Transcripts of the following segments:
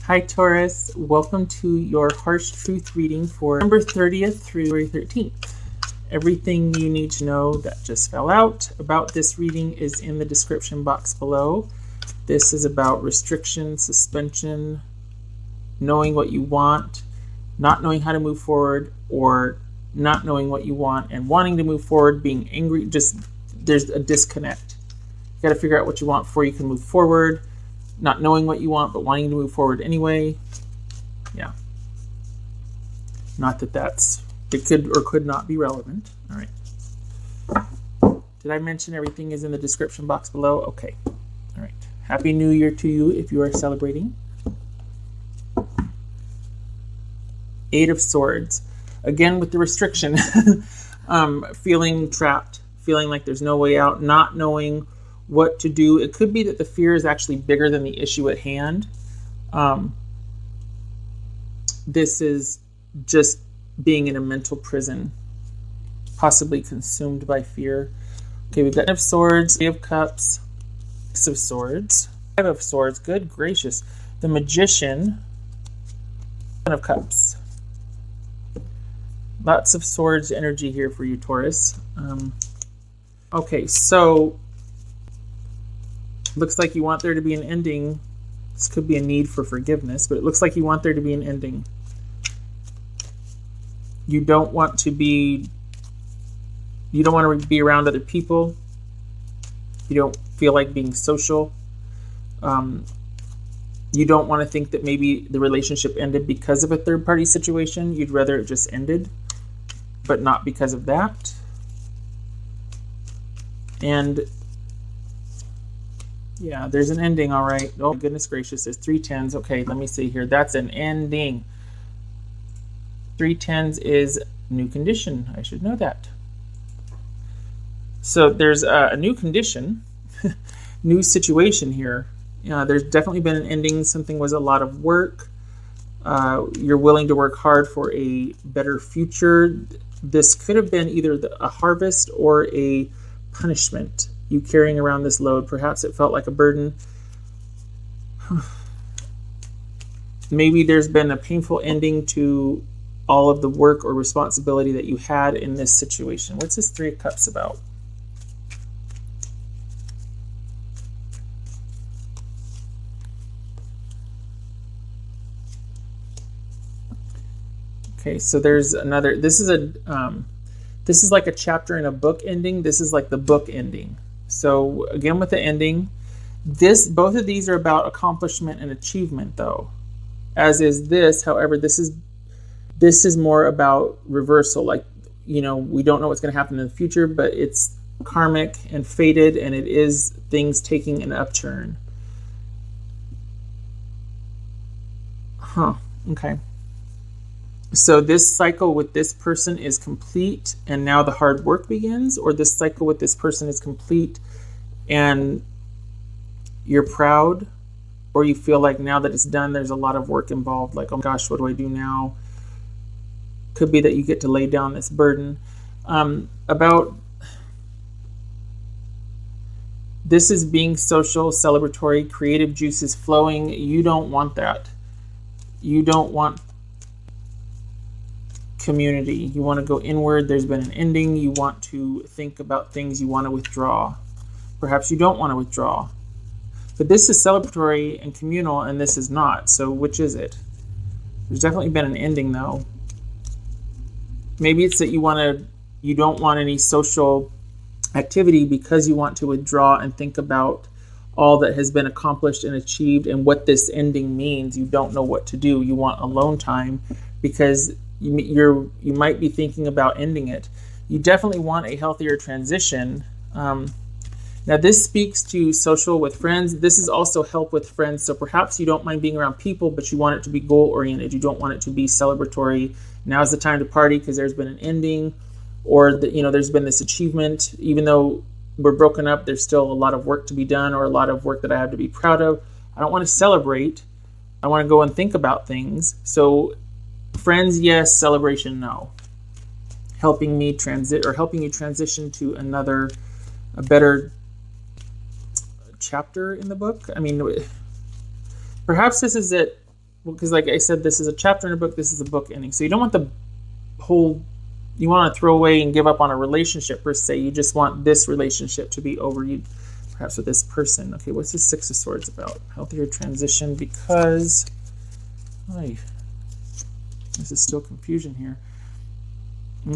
Hi Taurus, welcome to your Harsh Truth reading for November 30th through February 13th. Everything you need to know that just fell out about this reading is in the description box below. This is about restriction, suspension, knowing what you want, not knowing how to move forward, or not knowing what you want and wanting to move forward, being angry. Just there's a disconnect. You got to figure out what you want before you can move forward. Not knowing what you want, but wanting to move forward anyway. Yeah. Not that it could or could not be relevant. All right. Did I mention everything is in the description box below? Okay. All right. Happy New Year to you if you are celebrating. Eight of Swords. Again, with the restriction. Feeling trapped. Feeling like there's no way out. Not knowing what to do. It could be that the fear is actually bigger than the issue at hand. This is just being in a mental prison, possibly consumed by fear. Okay, we've got Ten of Swords, Three of Cups, Six of Swords, Five of Swords. Good gracious. The Magician, Ten of Cups. Lots of swords energy here for you, Taurus. Okay, so looks like you want there to be an ending. This could be a need for forgiveness, but it looks like you want there to be an ending. You don't want to be around other people. You don't feel like being social. You don't want to think that maybe the relationship ended because of a third-party situation. You'd rather it just ended, but not because of that. And yeah, there's an ending, all right. Oh, goodness gracious, there's 3 tens. Okay, let me see here. That's an ending. 3 tens is new condition. I should know that. So there's a new condition, new situation here. There's definitely been an ending. Something was a lot of work. You're willing to work hard for a better future. This could have been either a harvest or a punishment. You carrying around this load. Perhaps it felt like a burden. Maybe there's been a painful ending to all of the work or responsibility that you had in this situation. What's this Three of Cups about? Okay, so there's another. This is like a chapter in a book ending. This is like the book ending. So again, with the ending, both of these are about accomplishment and achievement, though, as is this. However, this is more about reversal. Like, we don't know what's going to happen in the future, but it's karmic and fated, and it is things taking an upturn. Okay. So this cycle with this person is complete and now the hard work begins, or this cycle with this person is complete and you're proud, or you feel like now that it's done, there's a lot of work involved. Like, oh gosh, what do I do now? Could be that you get to lay down this burden. This is being social, celebratory, creative juices flowing. You don't want that. You don't want community. You want to go inward. There's been an ending. You want to think about things. You want to withdraw. Perhaps you don't want to withdraw. But this is celebratory and communal, and this is not. So which is it? There's definitely been an ending, though. Maybe it's that you don't want any social activity because you want to withdraw and think about all that has been accomplished and achieved and what this ending means. You don't know what to do. You want alone time because you might be thinking about ending it. You definitely want a healthier transition. Now this speaks to social with friends. This is also help with friends. So perhaps you don't mind being around people, but you want it to be goal oriented. You don't want it to be celebratory. Now's the time to party because there's been an ending, or there's been this achievement. Even though we're broken up, there's still a lot of work to be done, or a lot of work that I have to be proud of. I don't want to celebrate. I want to go and think about things. So friends, yes. Celebration, no. Helping you transition to a better chapter in the book. I mean, perhaps this is it. because like I said, this is a chapter in a book, this is a book ending. So you don't want the whole, you want to throw away and give up on a relationship per se. You just want this relationship to be over, you perhaps with this person. Okay, what's the Six of Swords about? Healthier transition, because this is still confusion here.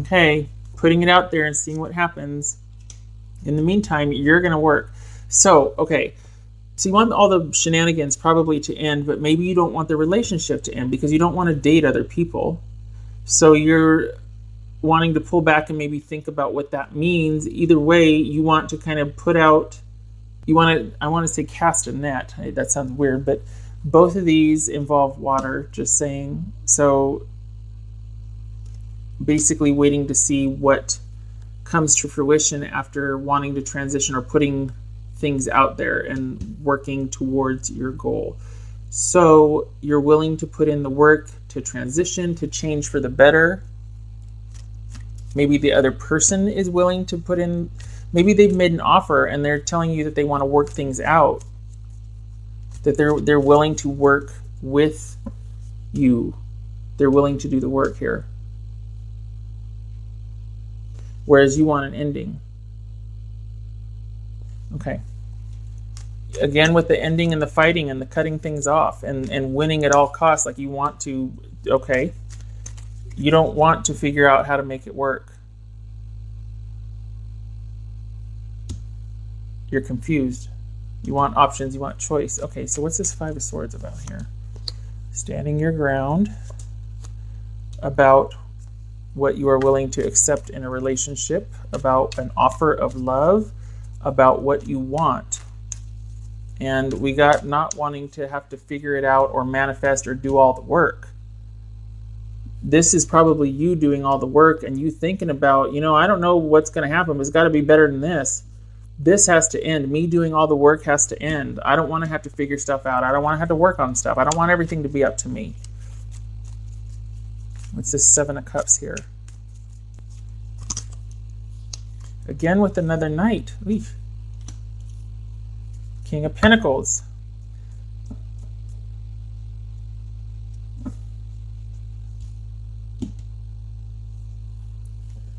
Okay, putting it out there and seeing what happens. In the meantime, you're going to work. So, okay, so you want all the shenanigans probably to end, but maybe you don't want the relationship to end because you don't want to date other people. So you're wanting to pull back and maybe think about what that means. Either way, you want to kind of put out, I want to say cast a net. That sounds weird, but both of these involve water, just saying. So basically waiting to see what comes to fruition after wanting to transition or putting things out there and working towards your goal. So you're willing to put in the work to transition, to change for the better. Maybe the other person is willing to put in, maybe they've made an offer and they're telling you that they want to work things out, that they're willing to work with you. They're willing to do the work here. Whereas you want an ending. Okay. Again, with the ending and the fighting and the cutting things off and winning at all costs, like you want to, okay, you don't want to figure out how to make it work. You're confused. You want options, you want choice. Okay, so what's this Five of Swords about here? Standing your ground about what you are willing to accept in a relationship, about an offer of love, about what you want. And we got not wanting to have to figure it out or manifest or do all the work. This is probably you doing all the work and you thinking about, I don't know what's going to happen, but it's got to be better than this. This has to end. Me doing all the work has to end. I don't want to have to figure stuff out. I don't want to have to work on stuff. I don't want everything to be up to me. What's this Seven of Cups here? Again with another Knight. Eesh. King of Pentacles.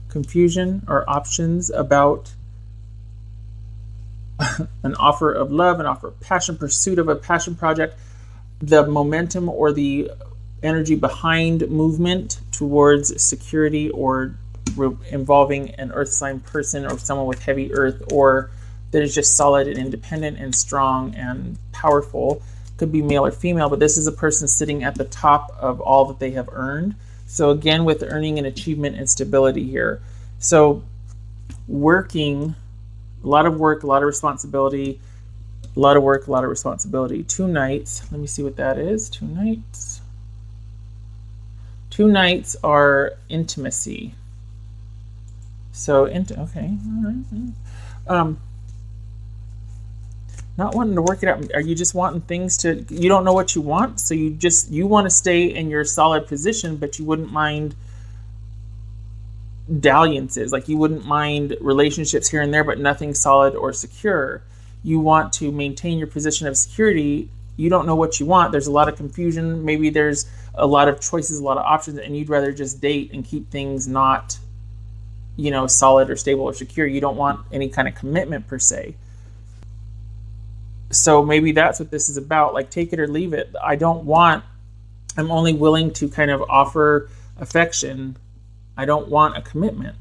Confusion or options about an offer of love, an offer of passion, pursuit of a passion project, the momentum or the energy behind movement towards security or involving an earth sign person or someone with heavy earth, or that is just solid and independent and strong and powerful. Could be male or female, but this is a person sitting at the top of all that they have earned. So again, with earning and achievement and stability here. So working, a lot of work, a lot of responsibility, a lot of work, a lot of responsibility. Two Knights. Let me see what that is. Two Knights. Two Knights are intimacy. So, okay. All right. Not wanting to work it out. Are you just wanting things to, you don't know what you want, so you want to stay in your solid position, but you wouldn't mind dalliances. Like you wouldn't mind relationships here and there, but nothing solid or secure. You want to maintain your position of security. You don't know what you want. There's a lot of confusion. Maybe there's a lot of choices, a lot of options, and you'd rather just date and keep things not, solid or stable or secure. You don't want any kind of commitment per se. So maybe that's what this is about. Like, take it or leave it. I'm only willing to kind of offer affection. I don't want a commitment.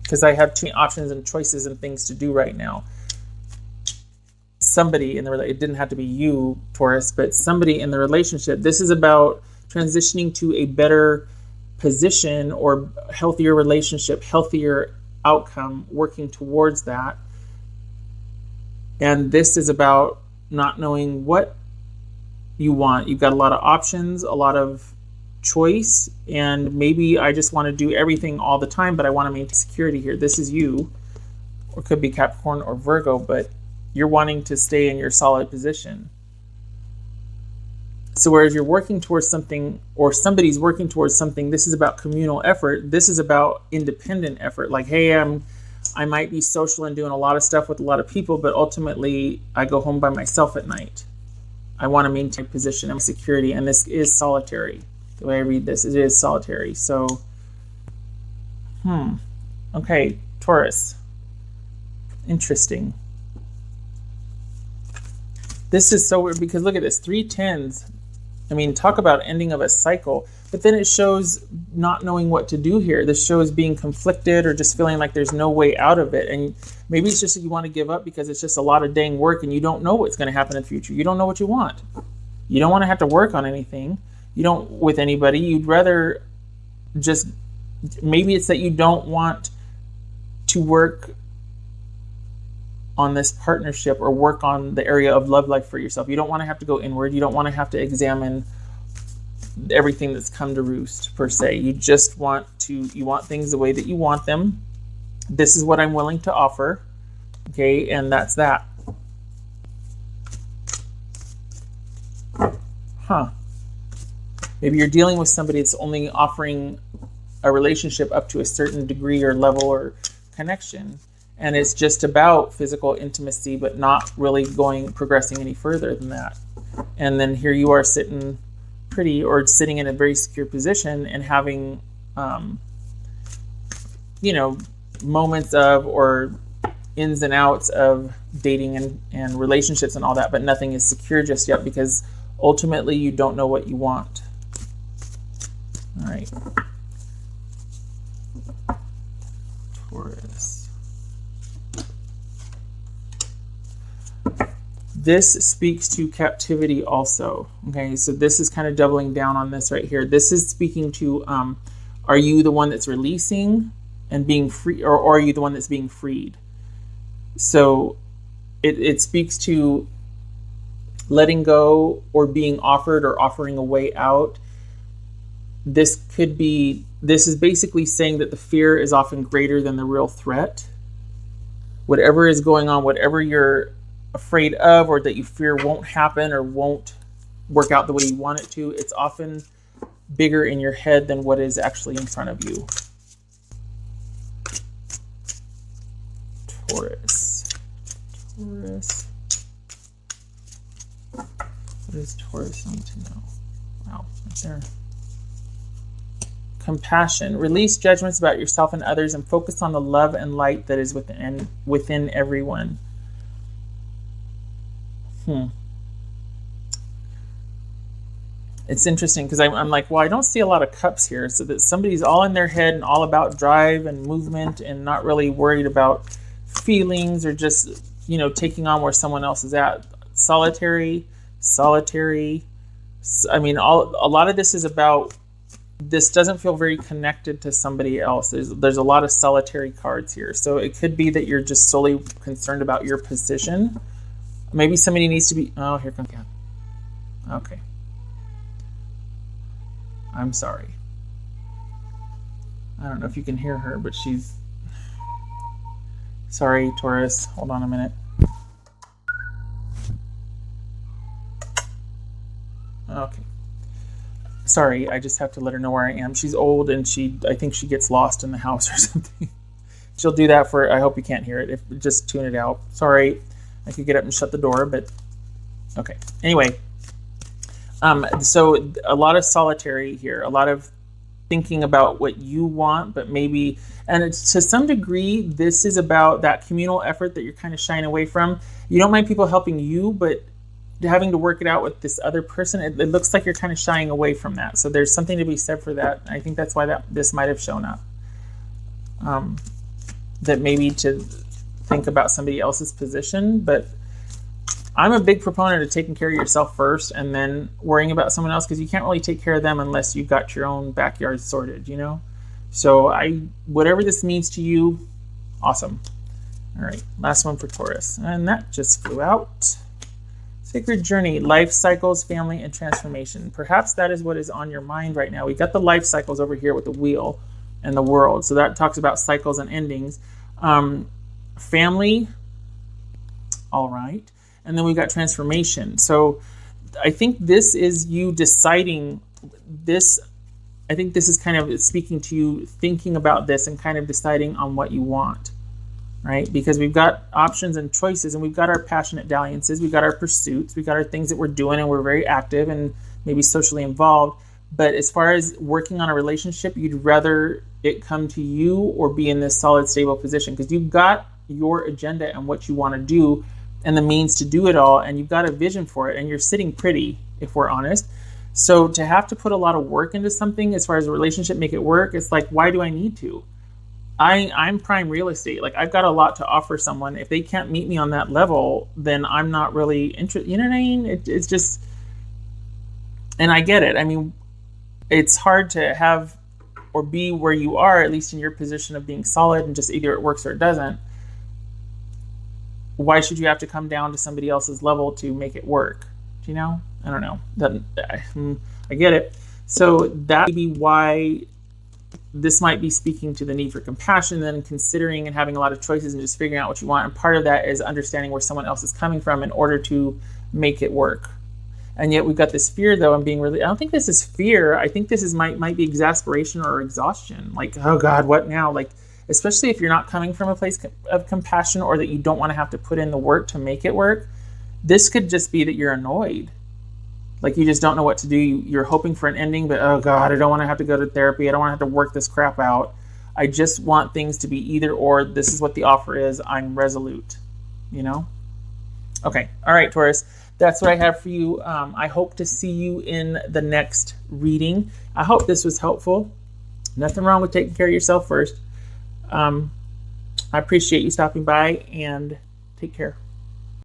Because I have too many options and choices and things to do right now. Somebody in it didn't have to be you, Taurus, but somebody in the relationship. This is about transitioning to a better position or healthier relationship, healthier outcome, working towards that. And this is about not knowing what you want. You've got a lot of options, a lot of choice, and maybe I just want to do everything all the time, but I want to maintain security here. This is you, or it could be Capricorn or Virgo, but you're wanting to stay in your solid position. So whereas you're working towards something, or somebody's working towards something, this is about communal effort. This is about independent effort. Like, hey, I might be social and doing a lot of stuff with a lot of people, but ultimately I go home by myself at night. I want to maintain position and security, and this is solitary. The way I read this, it is solitary. So, okay, Taurus. Interesting. This is so weird because look at this, 3 10s. I mean, talk about ending of a cycle, but then it shows not knowing what to do here. This shows being conflicted or just feeling like there's no way out of it. And maybe it's just that you want to give up because it's just a lot of dang work and you don't know what's going to happen in the future. You don't know what you want. You don't want to have to work on anything. You don't with anybody. You'd rather just, maybe it's that you don't want to work on this partnership or work on the area of love life for yourself. You don't want to have to go inward. You don't want to have to examine everything that's come to roost per se. You just want you want things the way that you want them. This is what I'm willing to offer. Okay, and that's that. Maybe you're dealing with somebody that's only offering a relationship up to a certain degree or level or connection. And it's just about physical intimacy, but not really progressing any further than that. And then here you are sitting pretty or sitting in a very secure position and having, moments of or ins and outs of dating and relationships and all that, but nothing is secure just yet because ultimately you don't know what you want. All right. Taurus. This speaks to captivity also. Okay, so this is kind of doubling down on this right here. This is speaking to, are you the one that's releasing and being free, or are you the one that's being freed? So it speaks to letting go or being offered or offering a way out. This is basically saying that the fear is often greater than the real threat. Whatever is going on, whatever you're afraid of or that you fear won't happen or won't work out the way you want it to, it's often bigger in your head than what is actually in front of you. Taurus. What does Taurus need to know? Wow, right there. Compassion. Release judgments about yourself and others and focus on the love and light that is within everyone. It's interesting because I'm like, well, I don't see a lot of cups here. So that somebody's all in their head and all about drive and movement and not really worried about feelings or just, taking on where someone else is at. Solitary. I mean, a lot of this is about, this doesn't feel very connected to somebody else. There's a lot of solitary cards here. So it could be that you're just solely concerned about your position. Maybe somebody needs to be... Oh, here comes... Yeah. Okay. I'm sorry. I don't know if you can hear her, but she's... Sorry, Taurus. Hold on a minute. Okay. Sorry, I just have to let her know where I am. She's old and I think she gets lost in the house or something. She'll do that for... I hope you can't hear it. Just tune it out. Sorry. I could get up and shut the door, but okay. Anyway, so a lot of solitary here, a lot of thinking about what you want, but maybe, and it's, to some degree, this is about that communal effort that you're kind of shying away from. You don't mind people helping you, but having to work it out with this other person, it looks like you're kind of shying away from that. So there's something to be said for that. I think that's why this might have shown up. That maybe to think about somebody else's position, but I'm a big proponent of taking care of yourself first and then worrying about someone else, because you can't really take care of them unless you've got your own backyard sorted, So whatever this means to you, awesome. All right, last one for Taurus, and that just flew out. Sacred journey, life cycles, family, and transformation. Perhaps that is what is on your mind right now. We got the life cycles over here with the wheel and the world, so that talks about cycles and endings. Family, all right, and then we got transformation. So I think this is you deciding this. I think this is kind of speaking to you thinking about this and kind of deciding on what you want. right? Because we've got options and choices, and we've got our passionate dalliances, we've got our pursuits, we've got our things that we're doing, and we're very active and maybe socially involved. But as far as working on a relationship, you'd rather it come to you or be in this solid, stable position, because you've got your agenda and what you want to do and the means to do it all, and you've got a vision for it, and you're sitting pretty, if we're honest. So to have to put a lot of work into something as far as a relationship, make it work, it's like, why do I need to? I'm prime real estate. Like, I've got a lot to offer someone. If they can't meet me on that level, then I'm not really interested. You know what I mean? It's just, and I get it. I mean, it's hard to have or be where you are, at least in your position of being solid, and just either it works or it doesn't. Why should you have to come down to somebody else's level to make it work? Do you know? I don't know. I get it. So that may be why this might be speaking to the need for compassion, then considering and having a lot of choices and just figuring out what you want. And part of that is understanding where someone else is coming from in order to make it work. And yet we've got this fear, though, and being really, I don't think this is fear. I think this is might be exasperation or exhaustion. Like, oh God, what now? Like, especially if you're not coming from a place of compassion, or that you don't want to have to put in the work to make it work. This could just be that you're annoyed. Like, you just don't know what to do. You're hoping for an ending, but oh God, I don't want to have to go to therapy. I don't want to have to work this crap out. I just want things to be either or. This is what the offer is. I'm resolute, you know? Okay. All right, Taurus. That's what I have for you. I hope to see you in the next reading. I hope this was helpful. Nothing wrong with taking care of yourself first. I appreciate you stopping by, and take care.